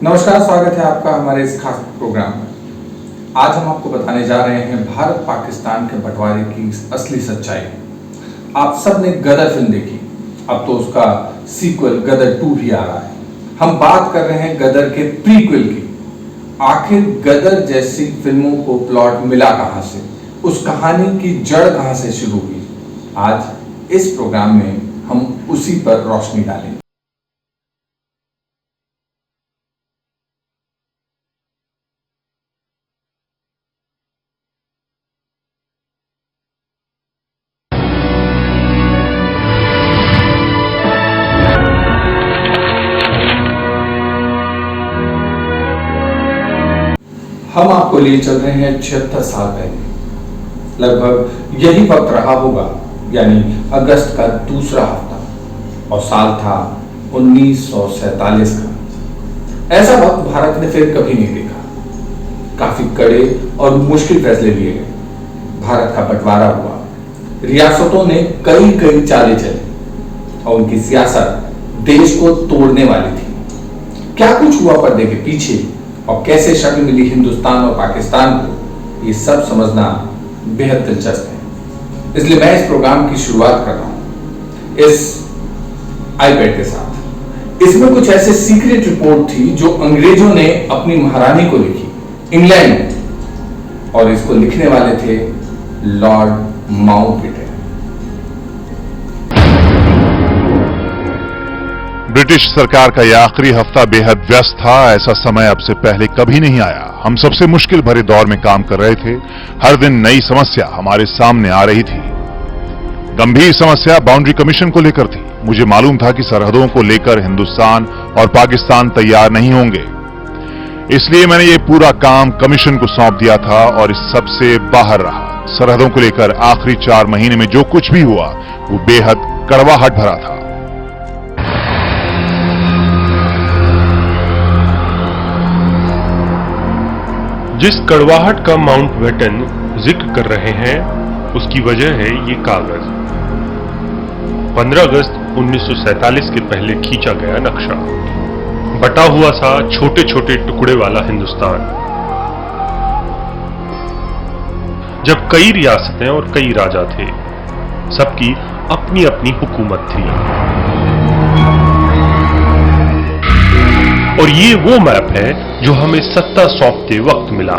नमस्कार, स्वागत है आपका हमारे इस खास प्रोग्राम में। आज हम आपको बताने जा रहे हैं भारत पाकिस्तान के बंटवारे की असली सच्चाई। आप सब ने गदर फिल्म देखी, अब तो उसका सीक्वल गदर 2 भी आ रहा है। हम बात कर रहे हैं गदर के प्रीक्वल की। आखिर गदर जैसी फिल्मों को प्लॉट मिला कहां से, उस कहानी की जड़ कहां से शुरू हुई। आज इस प्रोग्राम में हम उसी पर रोशनी डालेंगे। हम आपको लिए चल रहे हैं 76 साल पहले। लगभग यही वक्त रहा होगा, यानी अगस्त का दूसरा हफ्ता, और साल था 1947 का। ऐसा वक्त भारत ने फिर कभी नहीं देखा। काफी कड़े और मुश्किल फैसले लिए गए। भारत का बंटवारा हुआ, रियासतों ने कई चालें चली और उनकी सियासत देश को तोड़ने वाली थी। क्या कुछ हुआ पर्दे के पीछे और कैसे शक्ल मिली हिंदुस्तान और पाकिस्तान को, ये सब समझना बेहद दिलचस्प है। इसलिए मैं इस प्रोग्राम की शुरुआत कर रहा हूं इस आईपैड के साथ। इसमें कुछ ऐसे सीक्रेट रिपोर्ट थी जो अंग्रेजों ने अपनी महारानी को लिखी इंग्लैंड में, और इसको लिखने वाले थे लॉर्ड माउंटबेटन। ब्रिटिश सरकार का यह आखिरी हफ्ता बेहद व्यस्त था। ऐसा समय अब से पहले कभी नहीं आया। हम सबसे मुश्किल भरे दौर में काम कर रहे थे। हर दिन नई समस्या हमारे सामने आ रही थी। गंभीर समस्या बाउंड्री कमीशन को लेकर थी। मुझे मालूम था कि सरहदों को लेकर हिंदुस्तान और पाकिस्तान तैयार नहीं होंगे, इसलिए मैंने ये पूरा काम कमीशन को सौंप दिया था और इस सबसे बाहर रहा। सरहदों को लेकर आखिरी 4 महीने में जो कुछ भी हुआ वो बेहद कड़वाहट भरा था। जिस कड़वाहट का माउंटबेटन जिक्र कर रहे हैं उसकी वजह है ये कागज। 15 अगस्त 1947 के पहले खींचा गया नक्शा, बटा हुआ सा छोटे छोटे टुकड़े वाला हिंदुस्तान। जब कई रियासतें और कई राजा थे, सबकी अपनी अपनी हुकूमत थी। और ये वो मैप है जो हमें सत्ता सौंपते वक्त मिला,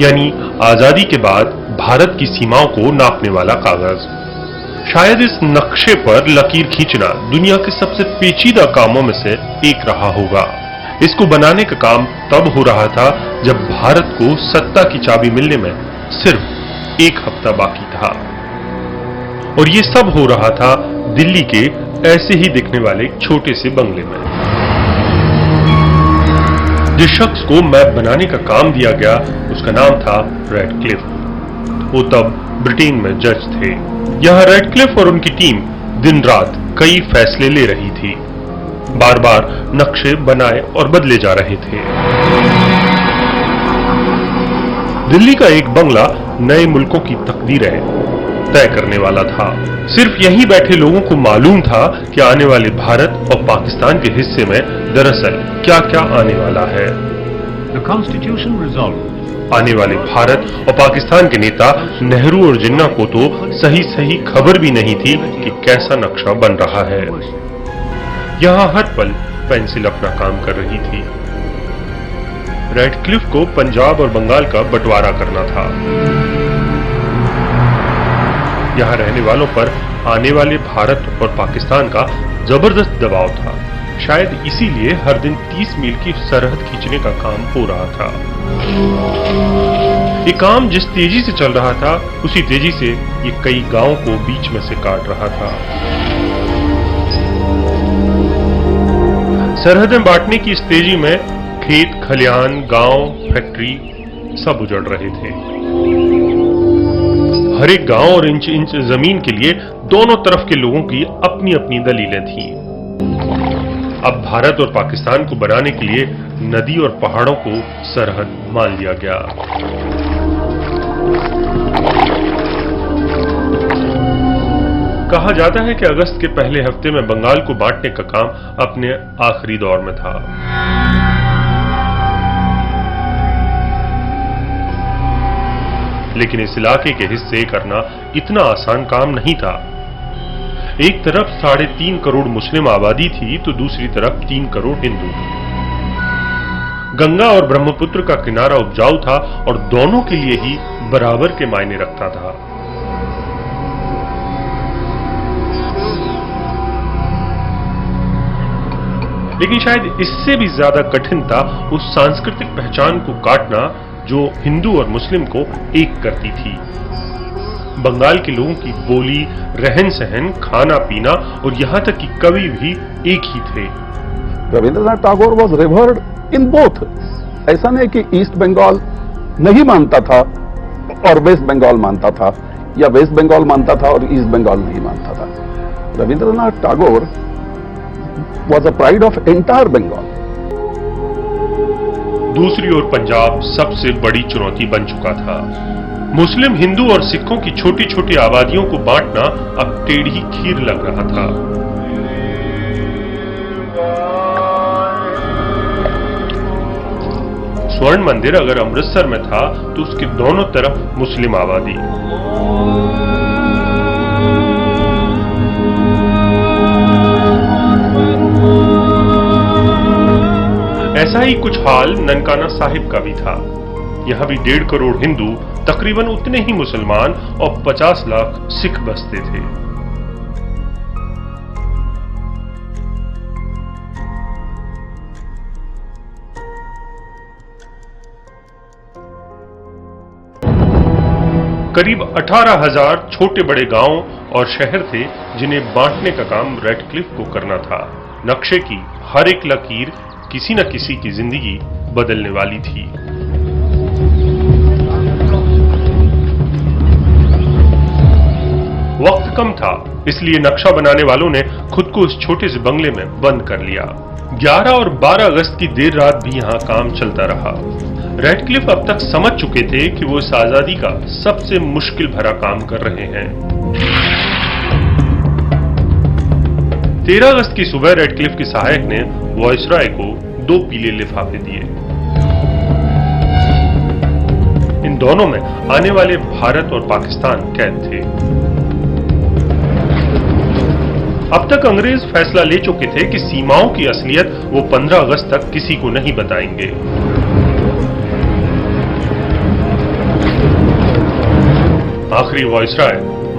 यानी आजादी के बाद भारत की सीमाओं को नापने वाला कागज। शायद इस नक्शे पर लकीर खींचना दुनिया के सबसे पेचीदा कामों में से एक रहा होगा। इसको बनाने का काम तब हो रहा था जब भारत को सत्ता की चाबी मिलने में सिर्फ 1 हफ्ता बाकी था। और ये सब हो रहा था दिल्ली के ऐसे ही दिखने वाले एक छोटे से बंगले में। जिस शख्स को मैप बनाने का काम दिया गया उसका नाम था रेडक्लिफ। वो तब ब्रिटेन में जज थे। यहां रेडक्लिफ और उनकी टीम दिन रात कई फैसले ले रही थी। बार बार नक्शे बनाए और बदले जा रहे थे। दिल्ली का एक बंगला नए मुल्कों की तकदीरें तय करने वाला था। सिर्फ यहीं बैठे लोगों को मालूम था कि आने वाले भारत और पाकिस्तान के हिस्से में दरअसल क्या क्या आने वाला है। The Constitution resolved. आने वाले भारत और पाकिस्तान के नेता नेहरू और जिन्ना को तो सही खबर भी नहीं थी कि कैसा नक्शा बन रहा है। यहां हर पल पेंसिल अपना काम कर रही थी। रेडक्लिफ को पंजाब और बंगाल का बंटवारा करना था। यहां रहने वालों पर आने वाले भारत और पाकिस्तान का जबरदस्त दबाव था। शायद इसीलिए हर दिन 30 मील की सरहद खींचने का काम हो रहा था। ये काम जिस तेजी से चल रहा था उसी तेजी से ये कई गांवों को बीच में से काट रहा था। सरहदें बांटने की इस तेजी में खेत खलिहान, गांव, फैक्ट्री सब उजड़ रहे थे। हर एक गांव और इंच जमीन के लिए दोनों तरफ के लोगों की अपनी अपनी दलीलें थीं। अब भारत और पाकिस्तान को बनाने के लिए नदी और पहाड़ों को सरहद मान लिया गया। कहा जाता है कि अगस्त के पहले हफ्ते में बंगाल को बांटने का काम अपने आखिरी दौर में था। लेकिन इस इलाके के हिस्से करना इतना आसान काम नहीं था। एक तरफ 3.5 करोड़ मुस्लिम आबादी थी तो दूसरी तरफ 3 करोड़ हिंदू। गंगा और ब्रह्मपुत्र का किनारा उपजाऊ था और दोनों के लिए ही बराबर के मायने रखता था। लेकिन शायद इससे भी ज्यादा कठिन था उस सांस्कृतिक पहचान को काटना जो हिंदू और मुस्लिम को एक करती थी। बंगाल के लोगों की बोली, रहन सहन, खाना पीना और यहां तक कि कवि भी एक ही थे। Rabindranath Tagore was revered in both. ऐसा नहीं कि ईस्ट बंगाल नहीं मानता था और वेस्ट बंगाल मानता था, या वेस्ट बंगाल मानता था और ईस्ट बंगाल नहीं मानता था। Rabindranath Tagore was a pride of entire Bengal. दूसरी ओर पंजाब सबसे बड़ी चुनौती बन चुका था। मुस्लिम, हिंदू और सिखों की छोटी छोटी आबादियों को बांटना अब टेढ़ी खीर लग रहा था। स्वर्ण मंदिर अगर अमृतसर में था तो उसके दोनों तरफ मुस्लिम आबादी। ऐसा ही कुछ हाल ननकाना साहिब का भी था। यहां भी 1.5 करोड़ हिंदू, तकरीबन उतने ही मुसलमान और 50 लाख सिख बसते थे। करीब 18,000 छोटे बड़े गांव और शहर थे जिन्हें बांटने का काम रेडक्लिफ को करना था। नक्शे की हर एक लकीर किसी न किसी की जिंदगी बदलने वाली थी। वक्त कम था, इसलिए नक्शा बनाने वालों ने खुद को इस छोटे से बंगले में बंद कर लिया। 11 और 12 अगस्त की देर रात भी यहां काम चलता रहा। रेडक्लिफ अब तक समझ चुके थे कि वो इस आजादी का सबसे मुश्किल भरा काम कर रहे हैं। 13 अगस्त की सुबह रेडक्लिफ के सहायक ने वॉइसरॉय को 2 पीले लिफाफे दिए। इन दोनों में आने वाले भारत और पाकिस्तान कैद थे। अब तक अंग्रेज फैसला ले चुके थे कि सीमाओं की असलियत वो 15 अगस्त तक किसी को नहीं बताएंगे। आखिरी वॉइसरॉय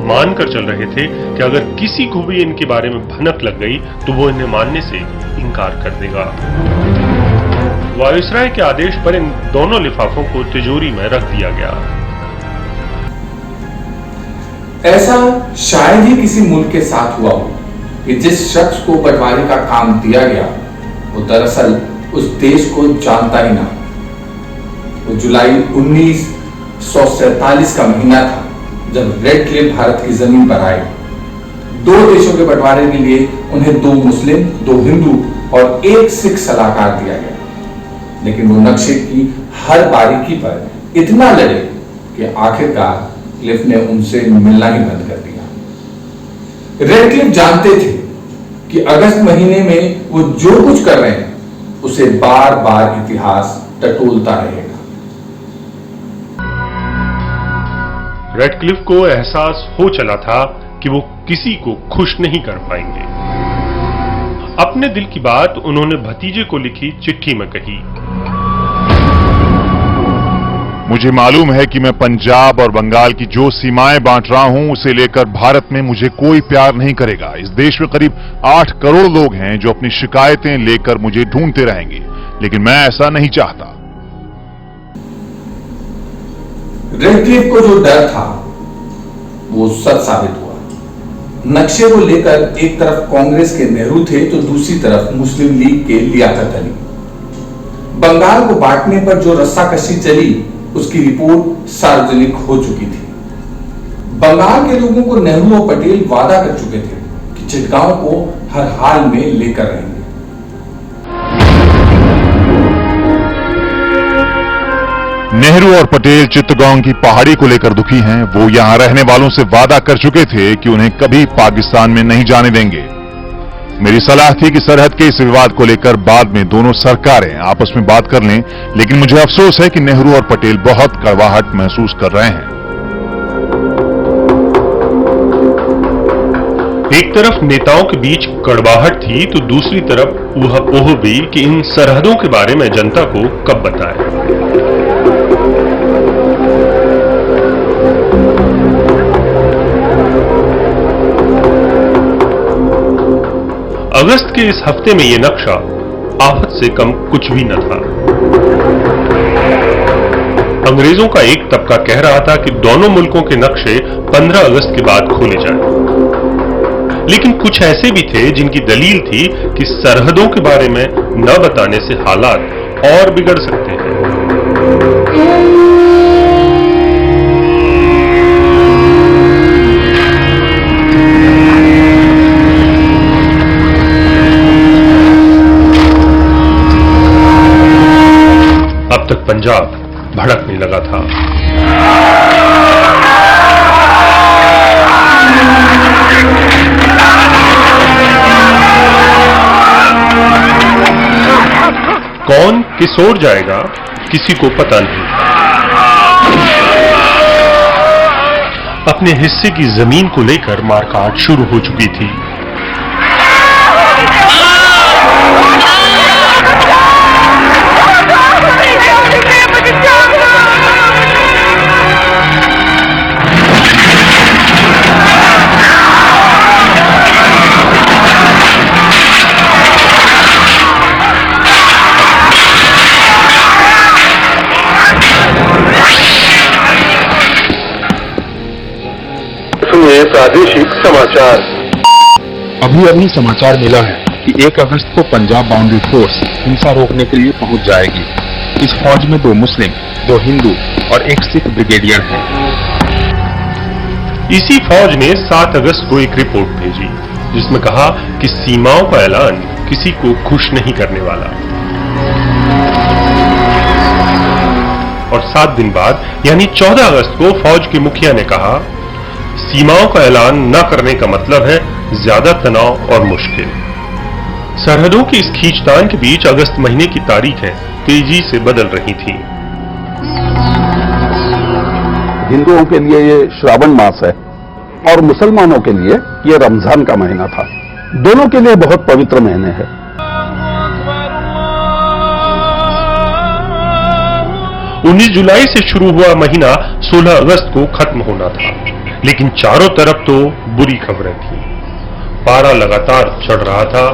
मानकर चल रहे थे कि अगर किसी को भी इनके बारे में भनक लग गई तो वो इन्हें मानने से इनकार कर देगा। वॉइसरॉय के आदेश पर इन दोनों लिफाफों को तिजोरी में रख दिया गया। ऐसा शायद ही किसी मुल्क के साथ हुआ हो कि जिस शख्स को बंटवारे का काम दिया गया वो दरअसल उस देश को जानता ही ना। वो जुलाई 1947 का महीना था जब रेडक्लिफ भारत की जमीन पर आए। 2 देशों के बंटवारे के लिए उन्हें 2 मुस्लिम, 2 हिंदू और 1 सिख सलाहकार दिया गया, लेकिन वो नक्शे की हर बारीकी पर इतना लड़े कि आखिरकार क्लिफ ने उनसे मिलना ही बंद कर दिया। रेडक्लिफ जानते थे कि अगस्त महीने में वो जो कुछ कर रहे हैं उसे बार बार इतिहास टटोलता रहेगा। रेडक्लिफ को एहसास हो चला था कि वो किसी को खुश नहीं कर पाएंगे। अपने दिल की बात उन्होंने भतीजे को लिखी चिट्ठी में कही। मुझे मालूम है कि मैं पंजाब और बंगाल की जो सीमाएं बांट रहा हूं उसे लेकर भारत में मुझे कोई प्यार नहीं करेगा। इस देश में करीब 8 करोड़ लोग हैं जो अपनी शिकायतें लेकर मुझे ढूंढते रहेंगे, लेकिन मैं ऐसा नहीं चाहता। रेडक्लिफ को जो डर था वो सच साबित हुआ। नक्शे को लेकर एक तरफ कांग्रेस के नेहरू थे तो दूसरी तरफ मुस्लिम लीग के लियाकत अली। बंगाल को बांटने पर जो रस्साकशी चली उसकी रिपोर्ट सार्वजनिक हो चुकी थी। बंगाल के लोगों को नेहरू और पटेल वादा कर चुके थे कि चिटगांव को हर हाल में लेकर रहेंगे। नेहरू और पटेल चित्तगोंग की पहाड़ी को लेकर दुखी हैं। वो यहां रहने वालों से वादा कर चुके थे कि उन्हें कभी पाकिस्तान में नहीं जाने देंगे। मेरी सलाह थी कि सरहद के इस विवाद को लेकर बाद में दोनों सरकारें आपस में बात कर लें, लेकिन मुझे अफसोस है कि नेहरू और पटेल बहुत कड़वाहट महसूस कर रहे हैं। एक तरफ नेताओं के बीच कड़वाहट थी तो दूसरी तरफ ऊहापोह भी कि इन सरहदों के बारे में जनता को कब बताएं। अगस्त के इस हफ्ते में यह नक्शा आफत से कम कुछ भी न था। अंग्रेजों का एक तबका कह रहा था कि दोनों मुल्कों के नक्शे 15 अगस्त के बाद खोले जाएं। लेकिन कुछ ऐसे भी थे जिनकी दलील थी कि सरहदों के बारे में न बताने से हालात और बिगड़ सकते हैं। अब तक पंजाब भड़कने लगा था। कौन किस ओर जाएगा किसी को पता नहीं। अपने हिस्से की जमीन को लेकर मारकाट शुरू हो चुकी थी। प्रादेशिक समाचार। अभी समाचार मिला है कि 1 अगस्त को पंजाब बाउंड्री फोर्स हिंसा रोकने के लिए पहुंच जाएगी। इस फौज में 2 मुस्लिम, 2 हिंदू और 1 सिख ब्रिगेडियर हैं। इसी फौज ने 7 अगस्त को एक रिपोर्ट भेजी जिसमें कहा कि सीमाओं का ऐलान किसी को खुश नहीं करने वाला। और 7 दिन बाद यानी 14 अगस्त को फौज के मुखिया ने कहा, सीमाओं का ऐलान न करने का मतलब है ज्यादा तनाव और मुश्किल। सरहदों की इस खींचतान के बीच अगस्त महीने की तारीखें तेजी से बदल रही थीं। हिंदुओं के लिए ये श्रावण मास है और मुसलमानों के लिए ये रमजान का महीना था। दोनों के लिए बहुत पवित्र महीने हैं। उन्नीस जुलाई से शुरू हुआ महीना 16 अगस्त को खत्म होना था, लेकिन चारों तरफ तो बुरी खबरें थी। पारा लगातार चढ़ रहा था।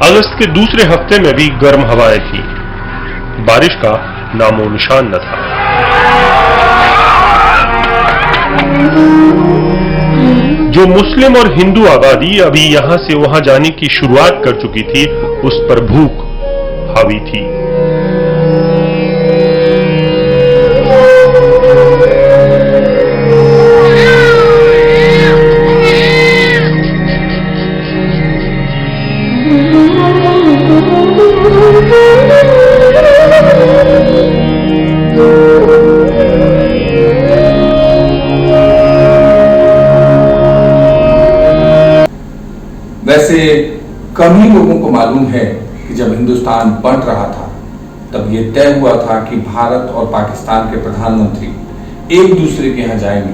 अगस्त के दूसरे हफ्ते में भी गर्म हवाएं थी। बारिश का नामो निशान न था। जो मुस्लिम और हिंदू आबादी अभी यहां से वहां जाने की शुरुआत कर चुकी थी, उस पर भूख हावी थी। वैसे कम ही लोगों को मालूम है कि जब हिंदुस्तान बंट रहा था तब यह तय हुआ था कि भारत और पाकिस्तान के प्रधानमंत्री एक दूसरे के यहां जाएंगे।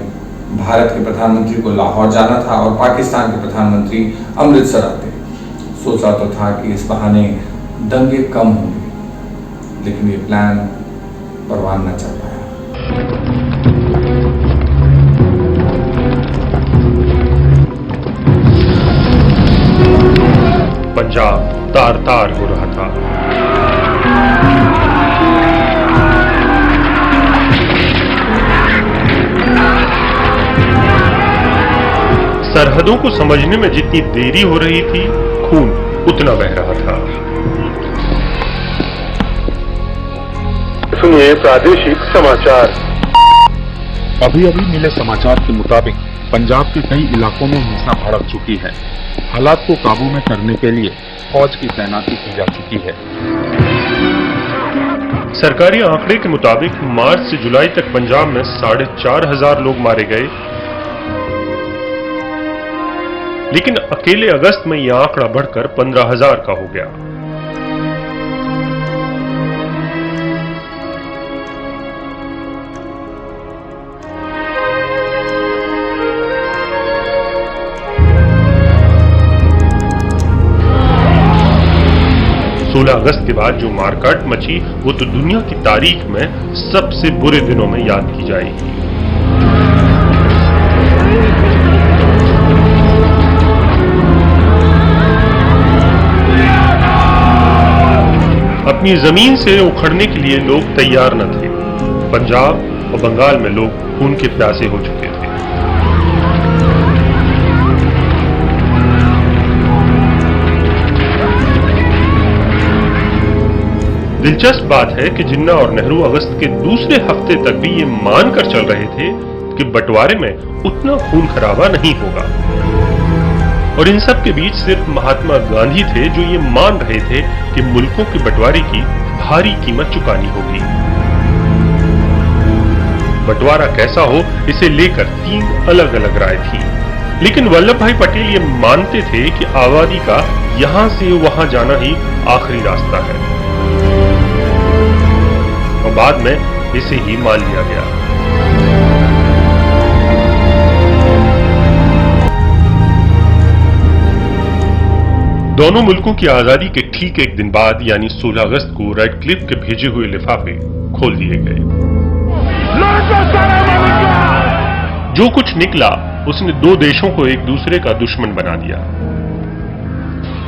भारत के प्रधानमंत्री को लाहौर जाना था और पाकिस्तान के प्रधानमंत्री अमृतसर आते। सोचा तो था कि इस बहाने दंगे कम होंगे, लेकिन ये प्लान परवान न चल पाया। पंजाब तार तार हो रहा था। सरहदों को समझने में जितनी देरी हो रही थी, खून उतना बह रहा था। सुनिए प्रादेशिक समाचार। अभी मिले समाचार के मुताबिक पंजाब के कई इलाकों में हिंसा भड़क चुकी है। हालात को काबू में करने के लिए फौज की तैनाती की जा चुकी है। सरकारी आंकड़े के मुताबिक मार्च से जुलाई तक पंजाब में 4,500 लोग मारे गए, लेकिन अकेले अगस्त में यह आंकड़ा बढ़कर 15,000 का हो गया। अगस्त के बाद जो मारकाट मची वो तो दुनिया की तारीख में सबसे बुरे दिनों में याद की जाएगी। अपनी जमीन से उखड़ने के लिए लोग तैयार न थे। पंजाब और बंगाल में लोग खून के प्यासे हो चुके थे। दिलचस्प बात है कि जिन्ना और नेहरू अगस्त के दूसरे हफ्ते तक भी ये मानकर चल रहे थे कि बंटवारे में उतना खून खराबा नहीं होगा, और इन सब के बीच सिर्फ महात्मा गांधी थे जो ये मान रहे थे कि मुल्कों के बंटवारे की भारी कीमत चुकानी होगी। बंटवारा कैसा हो इसे लेकर 3 अलग अलग राय थी, लेकिन वल्लभ भाई पटेल ये मानते थे कि आबादी का यहां से वहां जाना ही आखिरी रास्ता है, और बाद में इसे ही मान लिया गया। दोनों मुल्कों की आजादी के ठीक एक दिन बाद यानी 16 अगस्त को रेडक्लिफ के भेजे हुए लिफाफे खोल दिए गए। जो कुछ निकला उसने 2 देशों को एक दूसरे का दुश्मन बना दिया।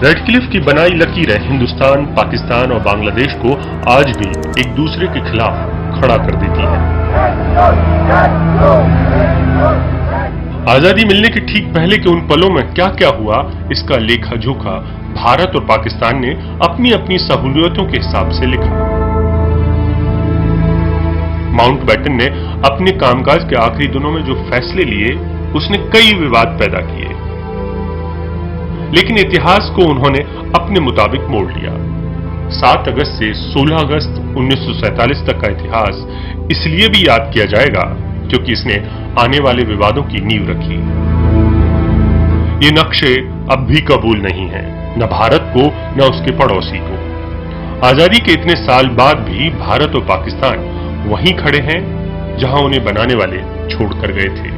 रेडक्लिफ की बनाई लकीरें हिंदुस्तान, पाकिस्तान और बांग्लादेश को आज भी एक दूसरे के खिलाफ खड़ा कर देती हैं। आजादी मिलने के ठीक पहले के उन पलों में क्या क्या हुआ, इसका लेखा जोखा भारत और पाकिस्तान ने अपनी अपनी सहूलियतों के हिसाब से लिखा। माउंटबेटन ने अपने कामकाज के आखिरी दिनों में जो फैसले लिए उसने कई विवाद पैदा किए, लेकिन इतिहास को उन्होंने अपने मुताबिक मोड़ लिया। 7 अगस्त से 16 अगस्त 1947 तक का इतिहास इसलिए भी याद किया जाएगा क्योंकि इसने आने वाले विवादों की नींव रखी। ये नक्शे अब भी कबूल नहीं हैं, न भारत को न उसके पड़ोसी को। आजादी के इतने साल बाद भी भारत और पाकिस्तान वहीं खड़े हैं जहां उन्हें बनाने वाले छोड़कर गए थे।